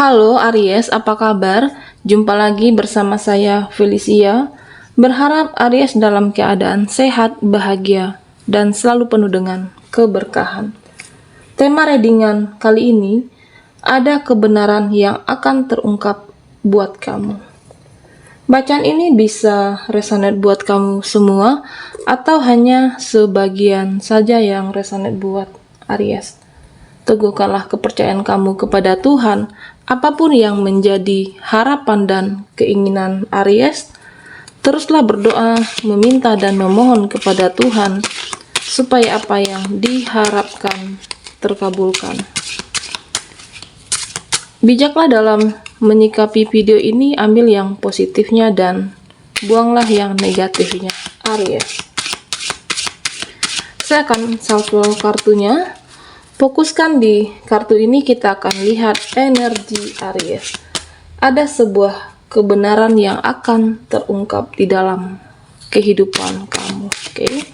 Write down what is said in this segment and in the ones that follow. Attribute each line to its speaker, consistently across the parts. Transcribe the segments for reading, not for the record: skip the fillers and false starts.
Speaker 1: Halo Aries, apa kabar? Jumpa lagi bersama saya Felicia. Berharap Aries dalam keadaan sehat, bahagia, dan selalu penuh dengan keberkahan. Tema readingan kali ini, ada kebenaran yang akan terungkap buat kamu. Bacaan ini bisa resonate buat kamu semua atau hanya sebagian saja yang resonate buat Aries. Teguhkanlah kepercayaan kamu kepada Tuhan, apapun yang menjadi harapan dan keinginan Aries. Teruslah berdoa, meminta dan memohon kepada Tuhan, supaya apa yang diharapkan terkabulkan. Bijaklah dalam menyikapi video ini, ambil yang positifnya dan buanglah yang negatifnya, Aries. Saya akan shuffle kartunya. Fokuskan di kartu ini, kita akan lihat energi Aries. Ada sebuah kebenaran yang akan terungkap di dalam kehidupan kamu. Oke.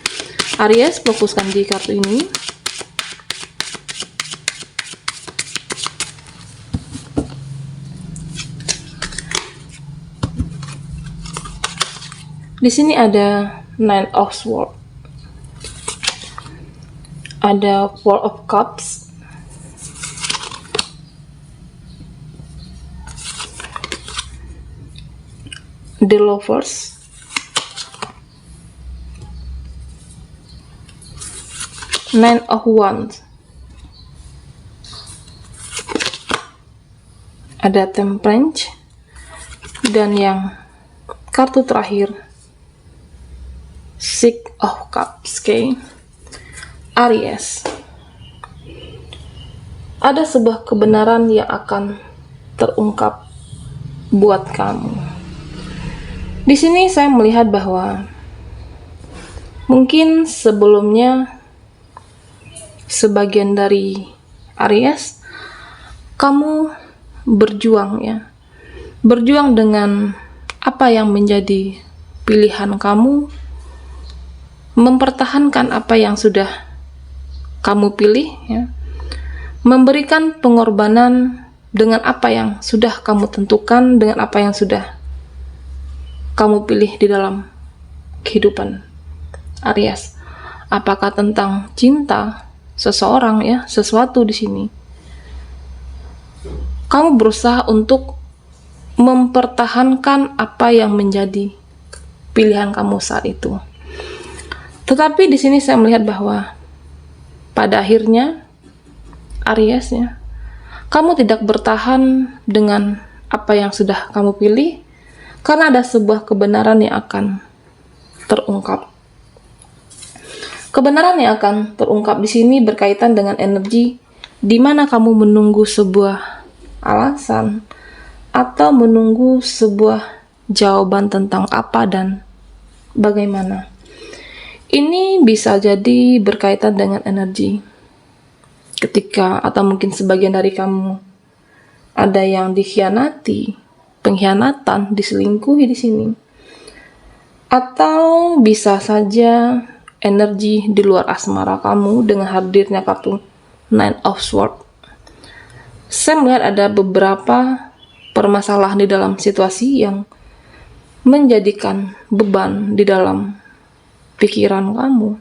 Speaker 1: Aries, fokuskan di kartu ini. Di sini ada Nine of Swords. Ada Four of Cups, The Lovers, Nine of Wands, ada Temperance, dan yang kartu terakhir Six of Cups. Okay. Aries, ada sebuah kebenaran yang akan terungkap buat kamu. Di sini saya melihat bahwa mungkin sebelumnya sebagian dari Aries, kamu berjuang berjuang dengan apa yang menjadi pilihan kamu, mempertahankan apa yang sudah kamu pilih, memberikan pengorbanan dengan apa yang sudah kamu tentukan, dengan apa yang sudah kamu pilih di dalam kehidupan Aries. Apakah tentang cinta seseorang, sesuatu di sini. Kamu berusaha untuk mempertahankan apa yang menjadi pilihan kamu saat itu. Tetapi di sini saya melihat bahwa pada akhirnya, Aries, kamu tidak bertahan dengan apa yang sudah kamu pilih, karena ada sebuah kebenaran yang akan terungkap. Kebenaran yang akan terungkap di sini berkaitan dengan energi, di mana kamu menunggu sebuah alasan atau menunggu sebuah jawaban tentang apa dan bagaimana. Ini bisa jadi berkaitan dengan energi ketika, atau mungkin sebagian dari kamu ada yang dikhianati, pengkhianatan, diselingkuhi di sini. Atau bisa saja energi di luar asmara kamu dengan hadirnya kartu Nine of Swords. Saya melihat ada beberapa permasalahan di dalam situasi yang menjadikan beban di dalam pikiran kamu,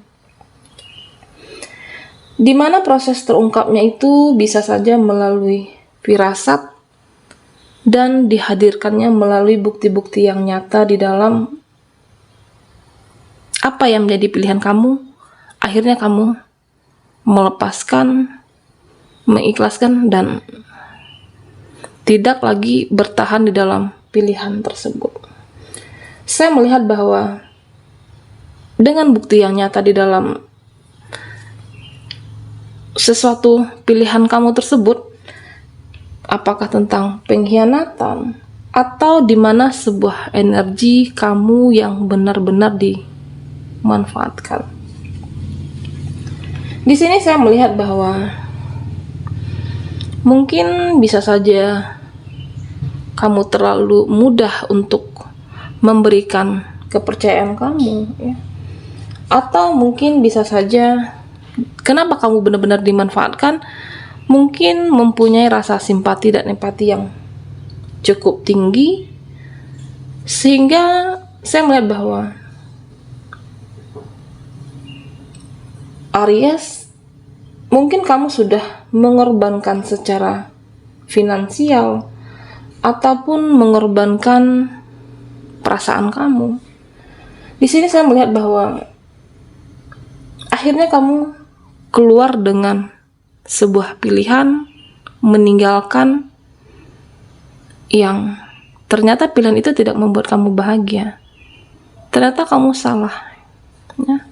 Speaker 1: di mana proses terungkapnya itu bisa saja melalui firasat dan dihadirkannya melalui bukti-bukti yang nyata di dalam apa yang menjadi pilihan kamu. Akhirnya kamu melepaskan, mengikhlaskan, dan tidak lagi bertahan di dalam pilihan tersebut. Saya melihat bahwa dengan bukti yang nyata di dalam sesuatu pilihan kamu tersebut, apakah tentang pengkhianatan atau di mana sebuah energi kamu yang benar-benar dimanfaatkan. Di sini saya melihat bahwa mungkin bisa saja kamu terlalu mudah untuk memberikan kepercayaan kamu, Atau mungkin bisa saja kenapa kamu benar-benar dimanfaatkan, mungkin mempunyai rasa simpati dan empati yang cukup tinggi, sehingga saya melihat bahwa Aries, mungkin kamu sudah mengorbankan secara finansial ataupun mengorbankan perasaan kamu. Di sini saya melihat bahwa akhirnya kamu keluar dengan sebuah pilihan meninggalkan yang ternyata pilihan itu tidak membuat kamu bahagia. Ternyata kamu salah, ya.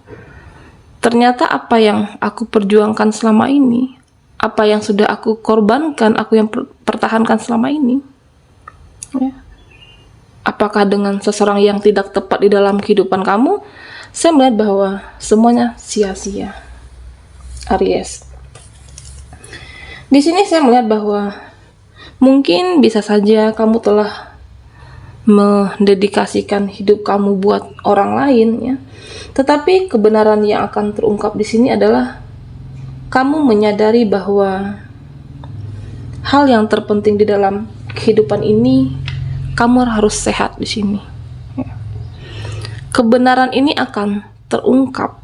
Speaker 1: Ternyata apa yang aku perjuangkan selama ini, apa yang sudah aku korbankan, aku yang pertahankan selama ini, ya. Apakah dengan seseorang yang tidak tepat di dalam kehidupan kamu? Saya melihat bahwa semuanya sia-sia, Aries. Di sini saya melihat bahwa mungkin bisa saja kamu telah mendedikasikan hidup kamu buat orang lain, ya. Tetapi kebenaran yang akan terungkap di sini adalah kamu menyadari bahwa hal yang terpenting di dalam kehidupan ini, kamu harus sehat di sini. Kebenaran ini akan terungkap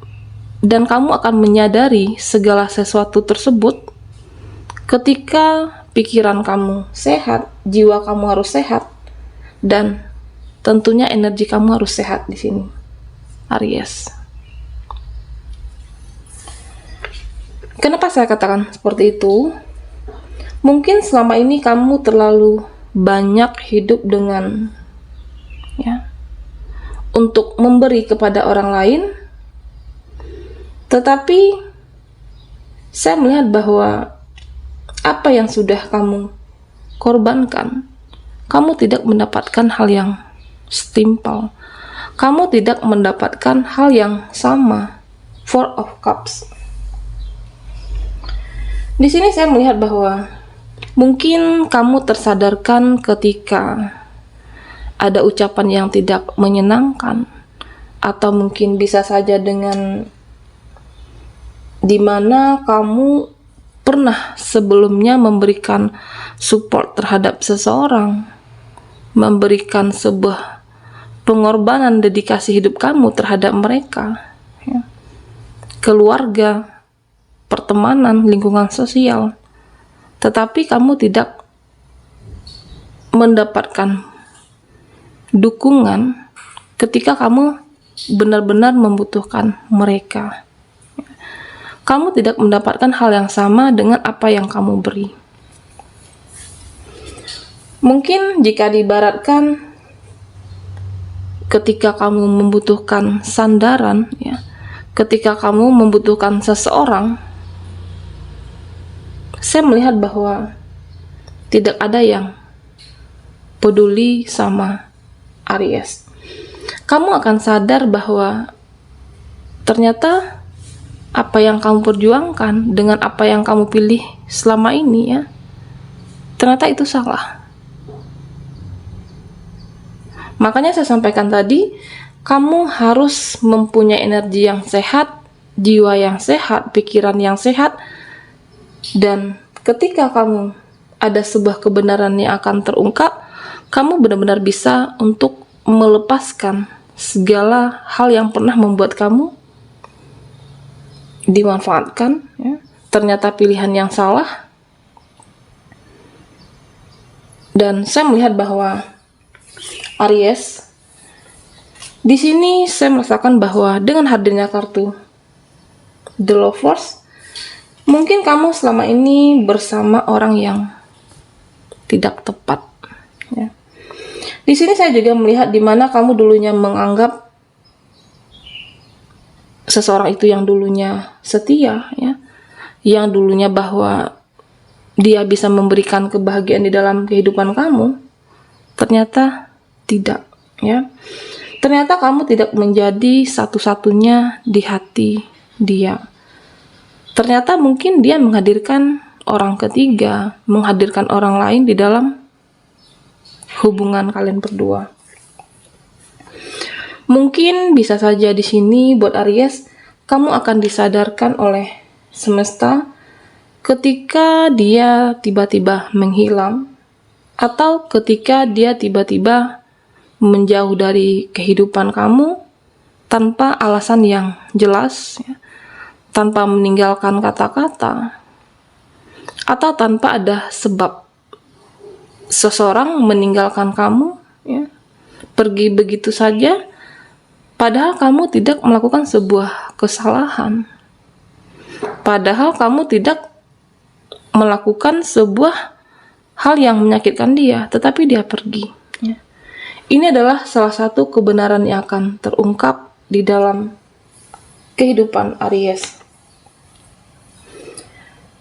Speaker 1: dan kamu akan menyadari segala sesuatu tersebut ketika pikiran kamu sehat, jiwa kamu harus sehat, dan tentunya energi kamu harus sehat di sini, Aries. Kenapa saya katakan seperti itu? Mungkin selama ini kamu terlalu banyak hidup dengan, ya, untuk memberi kepada orang lain, tetapi saya melihat bahwa apa yang sudah kamu korbankan, kamu tidak mendapatkan hal yang setimpal. Kamu tidak mendapatkan hal yang sama. Four of Cups. Di sini saya melihat bahwa mungkin kamu tersadarkan ketika ada ucapan yang tidak menyenangkan, atau mungkin bisa saja dengan dimana kamu pernah sebelumnya memberikan support terhadap seseorang, memberikan sebuah pengorbanan dedikasi hidup kamu terhadap mereka, ya. Keluarga, pertemanan, lingkungan sosial, tetapi kamu tidak mendapatkan dukungan ketika kamu benar-benar membutuhkan mereka. Kamu tidak mendapatkan hal yang sama dengan apa yang kamu beri. Mungkin jika diibaratkan ketika kamu membutuhkan sandaran, ya, ketika kamu membutuhkan seseorang, saya melihat bahwa tidak ada yang peduli sama Aries. Kamu akan sadar bahwa ternyata apa yang kamu perjuangkan dengan apa yang kamu pilih selama ini, ya, ternyata itu salah. Makanya saya sampaikan tadi, kamu harus mempunyai energi yang sehat, jiwa yang sehat, pikiran yang sehat, dan ketika kamu ada sebuah kebenaran yang akan terungkap, kamu benar-benar bisa untuk melepaskan segala hal yang pernah membuat kamu dimanfaatkan, ya, ternyata pilihan yang salah. Dan saya melihat bahwa Aries, di sini saya merasakan bahwa dengan hadirnya kartu The Lovers, mungkin kamu selama ini bersama orang yang tidak tepat, ya. Di sini saya juga melihat di mana kamu dulunya menganggap seseorang itu yang dulunya setia, ya, yang dulunya bahwa dia bisa memberikan kebahagiaan di dalam kehidupan kamu, ternyata tidak, ya. Ternyata kamu tidak menjadi satu-satunya di hati dia. Ternyata mungkin dia menghadirkan orang ketiga, menghadirkan orang lain di dalam hubungan kalian berdua. Mungkin bisa saja di sini buat Aries, kamu akan disadarkan oleh semesta ketika dia tiba-tiba menghilang, atau ketika dia tiba-tiba menjauh dari kehidupan kamu tanpa alasan yang jelas, ya, tanpa meninggalkan kata-kata, atau tanpa ada sebab seseorang meninggalkan kamu, ya, pergi begitu saja, padahal kamu tidak melakukan sebuah kesalahan, padahal kamu tidak melakukan sebuah hal yang menyakitkan dia, tetapi dia pergi, ya. Ini adalah salah satu kebenaran yang akan terungkap di dalam kehidupan Aries.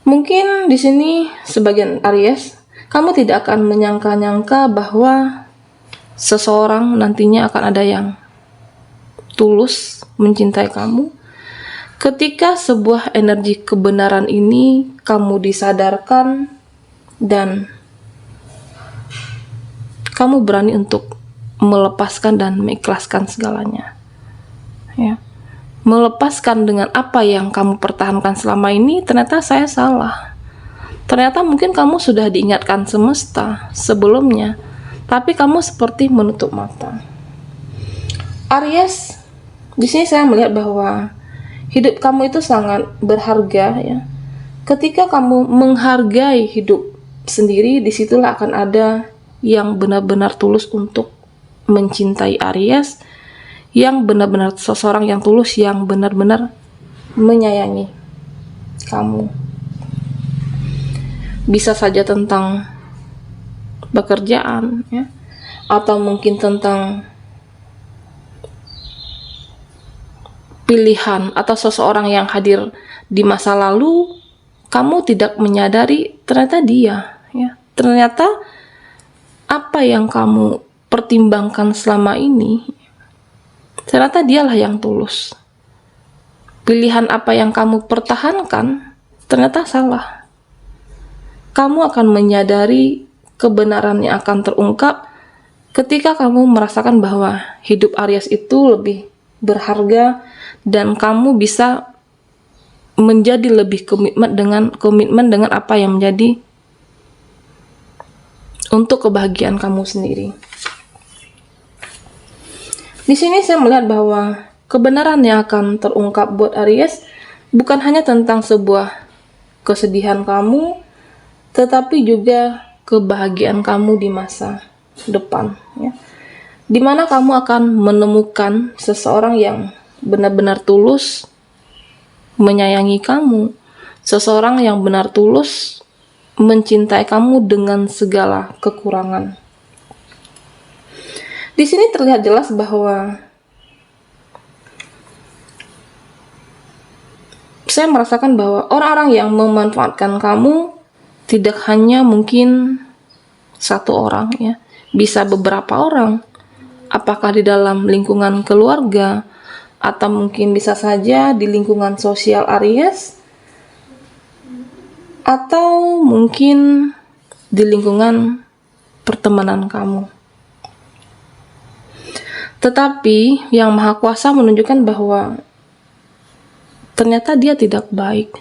Speaker 1: Mungkin di sini sebagian Aries, kamu tidak akan menyangka-nyangka bahwa seseorang nantinya akan ada yang tulus mencintai kamu. Ketika sebuah energi kebenaran ini kamu disadarkan dan kamu berani untuk melepaskan dan mengikhlaskan segalanya, ya. Melepaskan dengan apa yang kamu pertahankan selama ini. Ternyata saya salah. Ternyata mungkin kamu sudah diingatkan semesta sebelumnya, tapi kamu seperti menutup mata. Aries, di sini saya melihat bahwa hidup kamu itu sangat berharga, ya. Ketika kamu menghargai hidup sendiri, disitulah akan ada yang benar-benar tulus untuk mencintai Aries, yang benar-benar seseorang yang tulus, yang benar-benar menyayangi kamu. Bisa saja tentang pekerjaan, ya, atau mungkin tentang pilihan atau seseorang yang hadir di masa lalu, kamu tidak menyadari ternyata dia, ya. Ternyata apa yang kamu pertimbangkan selama ini, ternyata dialah yang tulus. Pilihan apa yang kamu pertahankan ternyata salah. Kamu akan menyadari kebenaran yang akan terungkap ketika kamu merasakan bahwa hidup Aries itu lebih berharga, dan kamu bisa menjadi lebih komitmen dengan apa yang menjadi untuk kebahagiaan kamu sendiri. Di sini saya melihat bahwa kebenaran yang akan terungkap buat Aries bukan hanya tentang sebuah kesedihan kamu, tetapi juga kebahagiaan kamu di masa depan, ya. Dimana kamu akan menemukan seseorang yang benar-benar tulus menyayangi kamu, seseorang yang benar tulus mencintai kamu dengan segala kekurangan. Di sini terlihat jelas bahwa saya merasakan bahwa orang-orang yang memanfaatkan kamu tidak hanya mungkin satu orang, ya, bisa beberapa orang. Apakah di dalam lingkungan keluarga, atau mungkin bisa saja di lingkungan sosial Aries, atau mungkin di lingkungan pertemanan kamu. Tetapi yang Maha Kuasa menunjukkan bahwa ternyata dia tidak baik,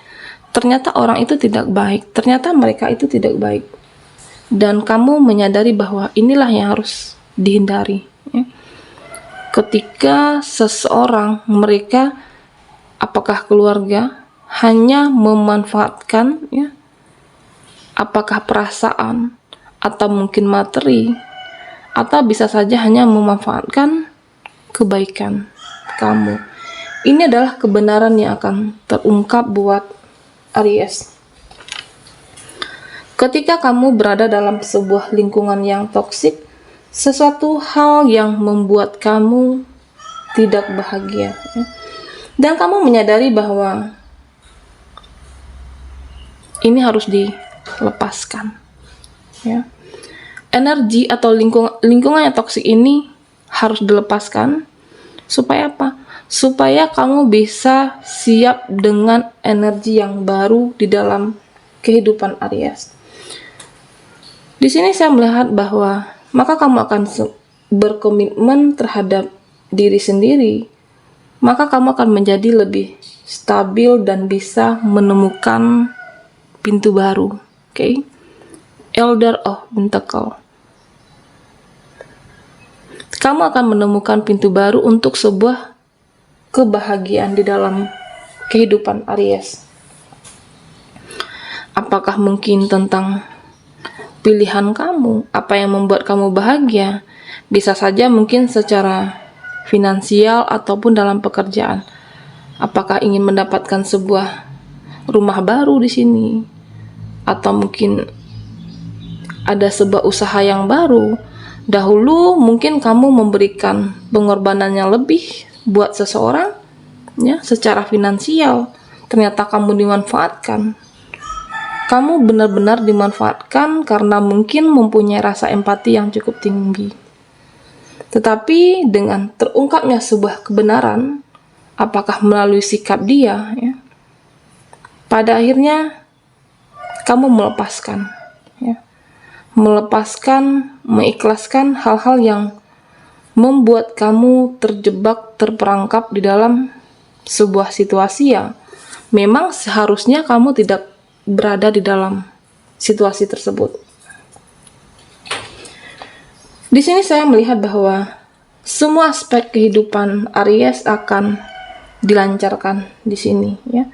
Speaker 1: ternyata orang itu tidak baik, ternyata mereka itu tidak baik, dan kamu menyadari bahwa inilah yang harus dihindari, ya. Ketika seseorang, mereka, apakah keluarga, hanya memanfaatkan, ya, apakah perasaan atau mungkin materi, atau bisa saja hanya memanfaatkan kebaikan kamu. Ini adalah kebenaran yang akan terungkap buat Aries. Ketika kamu berada dalam sebuah lingkungan yang toksik, sesuatu hal yang membuat kamu tidak bahagia, ya, dan kamu menyadari bahwa ini harus dilepaskan, ya. Energi atau lingkungan yang toksik ini harus dilepaskan. Supaya apa? Supaya kamu bisa siap dengan energi yang baru di dalam kehidupan Aries. Di sini saya melihat bahwa maka kamu akan berkomitmen terhadap diri sendiri. Maka kamu akan menjadi lebih stabil dan bisa menemukan pintu baru. Oke. Elder of Pentacle. Kamu akan menemukan pintu baru untuk sebuah kebahagiaan di dalam kehidupan Aries. Apakah mungkin tentang pilihan kamu, apa yang membuat kamu bahagia? Bisa saja mungkin secara finansial ataupun dalam pekerjaan. Apakah ingin mendapatkan sebuah rumah baru di sini? Atau mungkin ada sebuah usaha yang baru. Dahulu mungkin kamu memberikan pengorbanan yang lebih buat seseorang, ya, secara finansial. Ternyata kamu dimanfaatkan. Kamu benar-benar dimanfaatkan karena mungkin mempunyai rasa empati yang cukup tinggi. Tetapi dengan terungkapnya sebuah kebenaran, apakah melalui sikap dia, ya, pada akhirnya kamu melepaskan, ya, mengikhlaskan hal-hal yang membuat kamu terjebak, terperangkap di dalam sebuah situasi yang memang seharusnya kamu tidak berada di dalam situasi tersebut. Di sini saya melihat bahwa semua aspek kehidupan Aries akan dilancarkan di sini, ya.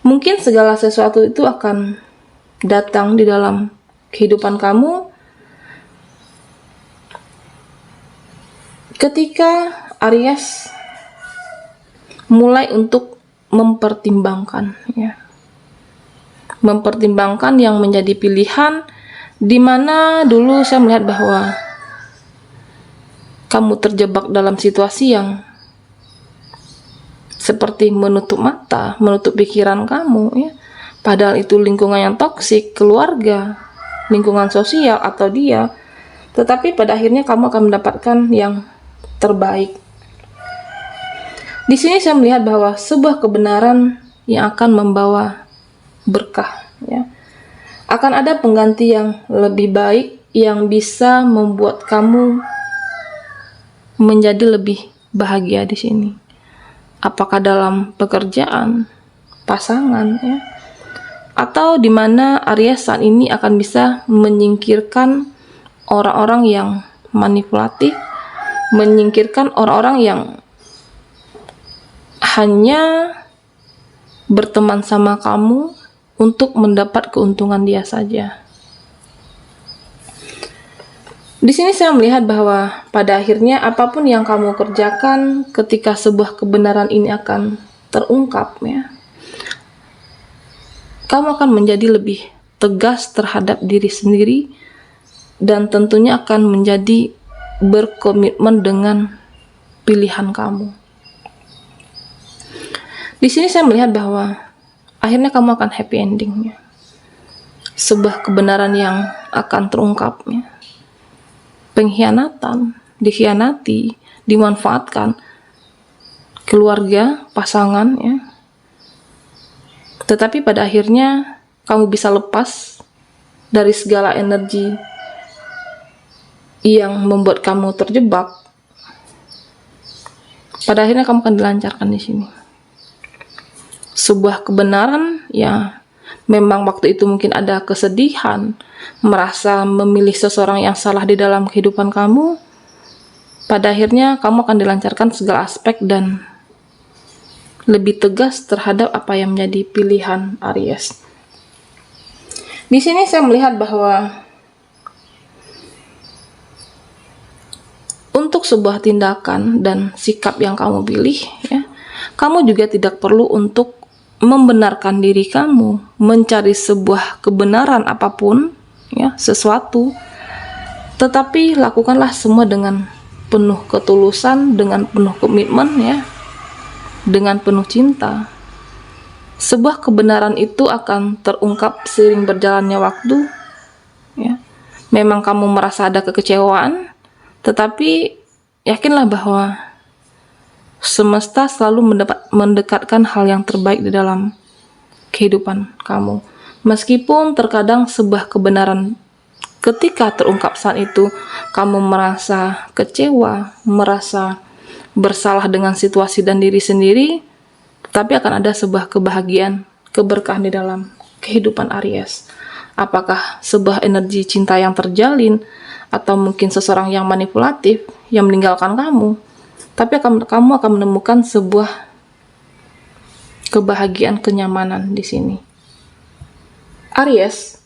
Speaker 1: Mungkin segala sesuatu itu akan datang di dalam kehidupan kamu ketika Aries mulai untuk mempertimbangkan, ya. Mempertimbangkan yang menjadi pilihan, di mana dulu saya melihat bahwa kamu terjebak dalam situasi yang seperti menutup mata, menutup pikiran kamu, ya. Padahal itu lingkungan yang toksik, keluarga, lingkungan sosial atau dia, tetapi pada akhirnya kamu akan mendapatkan yang terbaik. Di sini saya melihat bahwa sebuah kebenaran yang akan membawa berkah, ya. Akan ada pengganti yang lebih baik yang bisa membuat kamu menjadi lebih bahagia di sini. Apakah dalam pekerjaan, pasangan, ya, atau di mana Aries saat ini akan bisa menyingkirkan orang-orang yang manipulatif, menyingkirkan orang-orang yang hanya berteman sama kamu untuk mendapat keuntungan dia saja. Di sini saya melihat bahwa pada akhirnya apapun yang kamu kerjakan ketika sebuah kebenaran ini akan terungkap, ya, kamu akan menjadi lebih tegas terhadap diri sendiri dan tentunya akan menjadi berkomitmen dengan pilihan kamu. Di sini saya melihat bahwa akhirnya kamu akan happy endingnya. Sebuah kebenaran yang akan terungkap, ya. Pengkhianatan, dikhianati, dimanfaatkan, keluarga, pasangan, ya. Tetapi pada akhirnya kamu bisa lepas dari segala energi yang membuat kamu terjebak. Pada akhirnya kamu akan dilancarkan di sini. Sebuah kebenaran, ya, memang waktu itu mungkin ada kesedihan, merasa memilih seseorang yang salah di dalam kehidupan kamu. Pada akhirnya kamu akan dilancarkan segala aspek dan lebih tegas terhadap apa yang menjadi pilihan Aries. Di sini saya melihat bahwa untuk sebuah tindakan dan sikap yang kamu pilih, ya, kamu juga tidak perlu untuk membenarkan diri kamu, mencari sebuah kebenaran apapun, ya, sesuatu, tetapi lakukanlah semua dengan penuh ketulusan, dengan penuh komitmen, ya, dengan penuh cinta. Sebuah kebenaran itu akan terungkap seiring berjalannya waktu, ya. Memang kamu merasa ada kekecewaan, tetapi yakinlah bahwa semesta selalu mendekatkan hal yang terbaik di dalam kehidupan kamu. Meskipun terkadang sebuah kebenaran ketika terungkap saat itu kamu merasa kecewa, merasa bersalah dengan situasi dan diri sendiri, tapi akan ada sebuah kebahagiaan, keberkahan di dalam kehidupan Aries. Apakah sebuah energi cinta yang terjalin, atau mungkin seseorang yang manipulatif yang meninggalkan kamu, tapi kamu akan menemukan sebuah kebahagiaan, kenyamanan di sini. Aries,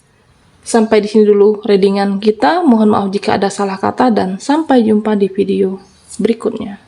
Speaker 1: sampai di sini dulu readingan kita. Mohon maaf jika ada salah kata dan sampai jumpa di video berikutnya.